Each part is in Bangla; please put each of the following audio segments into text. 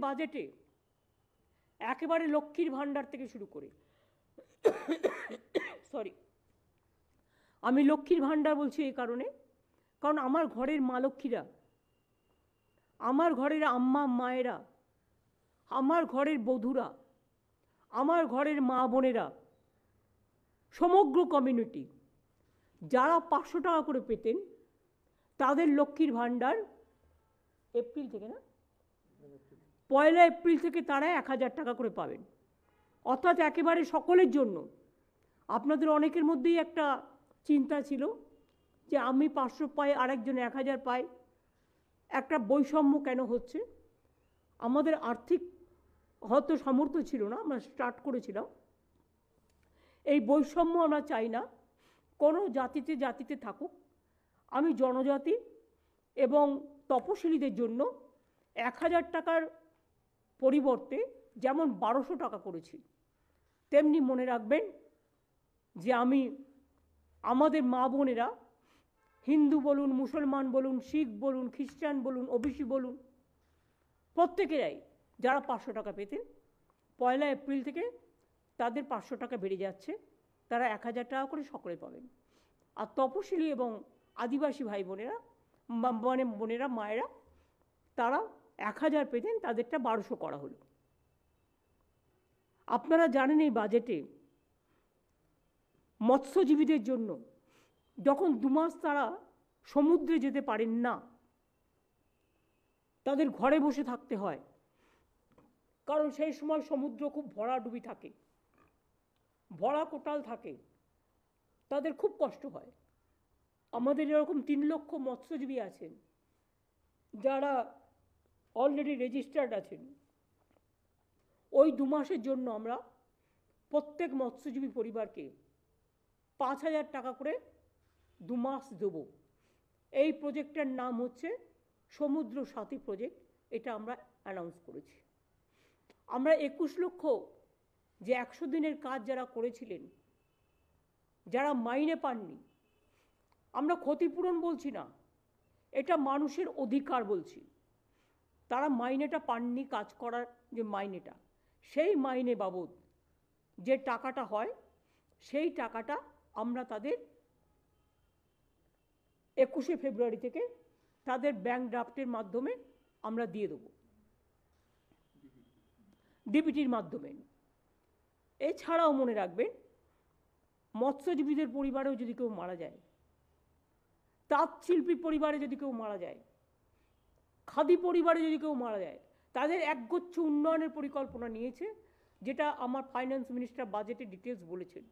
বাজেটে একেবারে লক্ষ্মীর ভাণ্ডার থেকে শুরু করে সরি, আমি লক্ষ্মীর ভাণ্ডার বলছি এই কারণে, কারণ আমার ঘরের মা লক্ষ্মীরা, আমার ঘরের আম্মা মায়েরা, আমার ঘরের বধূরা, আমার ঘরের মা বোনেরা, সমগ্র কমিউনিটি যারা 500 টাকা করে পেতেন, তাদের লক্ষ্মীর ভাণ্ডার এপ্রিল থেকে, না 1 এপ্রিল থেকে তারা 1000 টাকা করে পাবেন। অর্থাৎ একেবারে সকলের জন্য। আপনাদের অনেকের মধ্যেই একটা চিন্তা ছিল যে আমি 500 পাই, আরেকজন 1000 পাই, একটা বৈষম্য কেন হচ্ছে। আমাদের আর্থিক হয়তো সামর্থ্য ছিল না, আমরা স্টার্ট করেছিলাম। এই বৈষম্য আমরা চাই না, কোনো জাতিতে জাতিতে থাকুক। আমি জনজাতি এবং তপশিলীদের জন্য 1000 টাকার পরিবর্তে যেমন 1200 টাকা করেছি, তেমনি মনে রাখবেন যে আমি আমাদের মা বোনেরা, হিন্দু বলুন, মুসলমান বলুন, শিখ বলুন, খ্রিস্টান বলুন, ওবিসি বলুন, প্রত্যেকেরাই যারা 500 টাকা পেতেন, 1 এপ্রিল থেকে তাদের 500 টাকা বেড়ে যাচ্ছে, তারা 1000 টাকা করে সকলে পাবেন। আর তপশিলি এবং আদিবাসী ভাই বোনেরা, মানে বোনেরা, মায়েরা, তারা 1000 পেতেন, তাদেরটা 1200 করা হলো। আপনারা জানেন এই বাজেটে মৎস্যজীবীদের জন্য যখন 2 মাস তারা সমুদ্রে যেতে পারেন না, তাদের ঘরে বসে থাকতে হয়, কারণ সেই সময় সমুদ্র খুব ভরাডুবি থাকে, ভরা কোটাল থাকে, তাদের খুব কষ্ট হয়। আমাদের এরকম 3 লক্ষ মৎস্যজীবী আছেন যারা অলরেডি রেজিস্টার্ড আছেন। ওই 2 মাসের জন্য আমরা প্রত্যেক মৎস্যজীবী পরিবারকে 5000 টাকা করে 2 মাস দেব। এই প্রজেক্টের নাম হচ্ছে সমুদ্র সাথী প্রজেক্ট, এটা আমরা অ্যানাউন্স করেছি। আমরা 21 লক্ষ যে 100 দিনের কাজ যারা করেছিলেন, যারা মাইনে পাননি, আমরা ক্ষতিপূরণ বলছি না, এটা মানুষের অধিকার বলছি। তারা মাইনেটা পাননি, কাজ করার যে মাইনেটা, সেই মাইনে বাবদ যে টাকাটা হয়, সেই টাকাটা আমরা তাদের 21শে ফেব্রুয়ারি থেকে তাদের ব্যাংক ড্রাফটের মাধ্যমে আমরা দিয়ে দেবো, ডিবিটির মাধ্যমে। এছাড়াও মনে রাখবেন, মৎস্যজীবীদের পরিবারেও যদি কেউ মারা যায়, তাঁত শিল্পী পরিবারে যদি কেউ মারা যায়, খাদি পরিবারে যদি কেউ মারা যায়, তাদের একগুচ্ছ উন্নয়নের পরিকল্পনা নিয়েছে, যেটা আমার ফাইন্যান্স মিনিস্টার বাজেটে ডিটেলস বলেছেন।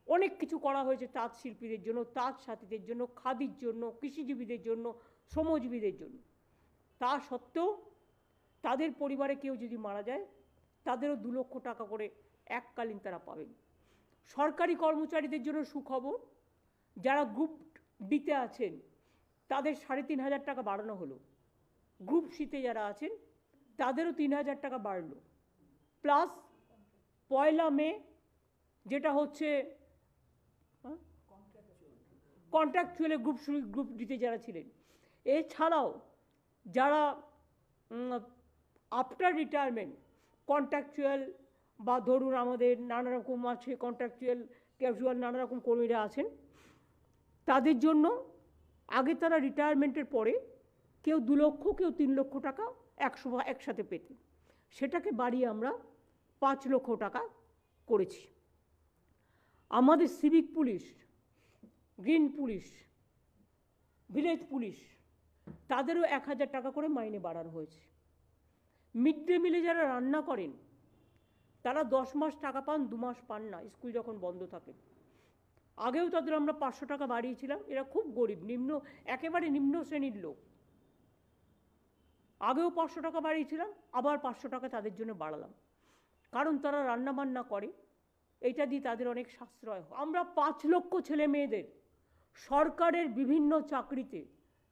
অনেক কিছু করা হয়েছে তাঁত শিল্পীদের জন্য, তাঁত সাথীদের জন্য, খাদির জন্য, কৃষিজীবীদের জন্য, শ্রমজীবীদের জন্য। তা সত্ত্বেও তাদের পরিবারে কেউ যদি মারা যায়, তাদেরও 2 লক্ষ টাকা করে এককালীন তারা পাবেন। সরকারি কর্মচারীদের জন্য সুখবর, যারা গ্রুপ ডিতে আছেন তাদের 3500 টাকা বাড়ানো হলো, গ্রুপ সিতে যারা আছেন তাদেরও 3000 টাকা বাড়লো, প্লাস 1 মে যেটা হচ্ছে কন্ট্রাকচুয়ালে গ্রুপ ডিতে যারা ছিলেন। এছাড়াও যারা আফটার রিটায়ারমেন্ট কন্ট্রাকচুয়াল বা ধরুন আমাদের নানা রকম আছে কন্ট্রাকচুয়াল, ক্যাজুয়াল, নানা রকম কর্মীরা আছেন, তাদের জন্য আগে তারা রিটায়ারমেন্টের পরে কেউ 2 লক্ষ, কেউ 3 লক্ষ টাকা একসাথে পেতেন, সেটাকে বাড়িয়ে আমরা 5 লক্ষ টাকা করেছি। আমাদের civic police, green police, village police, তাদেরও 1000 টাকা করে মাইনে বাড়ানো হয়েছে। মিড ডে মিলে যারা রান্না করেন তারা 10 মাস টাকা পান, 2 মাস পান না, স্কুল যখন বন্ধ থাকে। আগেও তাদের আমরা 500 টাকা বাড়িয়েছিলাম, এরা খুব গরিব, একেবারে নিম্ন শ্রেণীর লোক। আগেও 500 টাকা বাড়িয়েছিলাম, আবার 500 টাকা তাদের জন্য বাড়ালাম, কারণ তারা রান্না বান্না করে, এইটা দিয়ে তাদের অনেক সাশ্রয় হয়। আমরা 5 লক্ষ ছেলে মেয়েদের সরকারের বিভিন্ন চাকরিতে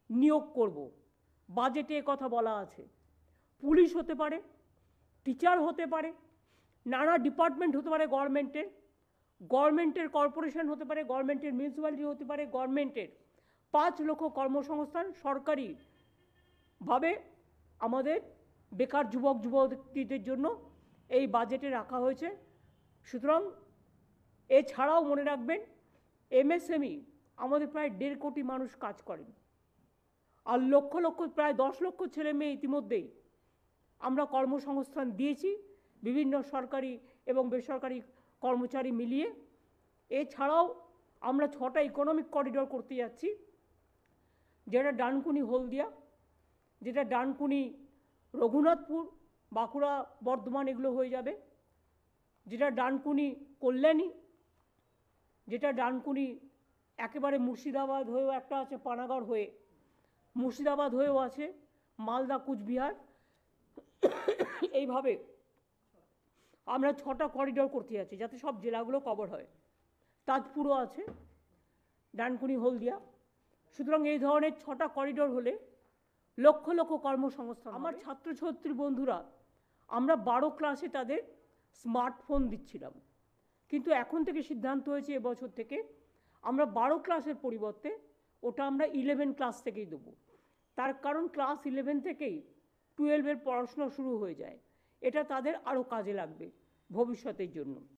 নিয়োগ করব, বাজেটে কথা বলা আছে। পুলিশ হতে পারে, টিচার হতে পারে, নানা ডিপার্টমেন্ট হতে পারে, গভর্নমেন্টের কর্পোরেশন হতে পারে, গভর্নমেন্টের মিউনিসিপ্যালিটি হতে পারে, গভর্নমেন্টের 5 লক্ষ কর্মসংস্থান সরকারিভাবে আমাদের বেকার যুবক যুবতীদের জন্য এই বাজেটে রাখা হয়েছে। সুতরাং এছাড়াও মনে রাখবেন, এমএসএমই আমাদের প্রায় 1.5 কোটি মানুষ কাজ করেন, আর লক্ষ লক্ষ প্রায় 10 লক্ষ ছেলে মেয়ে ইতিমধ্যেই আমরা কর্মসংস্থান দিয়েছি বিভিন্ন সরকারি এবং বেসরকারি কর্মচারী মিলিয়ে। এছাড়াও আমরা 6টা ইকোনমিক করিডোর করতে যাচ্ছি, যেটা ডানকুনি হলদিয়া, যেটা ডানকুনি রঘুনাথপুর, বাঁকুড়া, বর্ধমান এগুলো হয়ে যাবে, যেটা ডানকুনি কল্যাণী, যেটা ডানকুনি একেবারে মুর্শিদাবাদ হয়েও একটা আছে, পানাগড় হয়ে মুর্শিদাবাদ হয়েও আছে, মালদা, কুচবিহার, এইভাবে আমরা 6টা করিডোর করতে যাচ্ছি যাতে সব জেলাগুলো কভার হয়। তাজপুরও আছে, ডানকুনি হলদিয়া। সুতরাং এই ধরনের 6টা করিডোর হলে লক্ষ লক্ষ কর্মসংস্থান। আমার ছাত্রছাত্রী বন্ধুরা, আমরা 12 ক্লাসে তাদের স্মার্টফোন দিচ্ছিলাম, কিন্তু এখন থেকে সিদ্ধান্ত হয়েছে এবছর থেকে আমরা 12 ক্লাসের পরিবর্তে ওটা আমরা 11 ক্লাস থেকেই দেবো। তার কারণ ক্লাস 11 থেকেই 12-এর পড়াশোনা শুরু হয়ে যায়, এটা তাদের আরও কাজে লাগবে ভবিষ্যতের জন্য।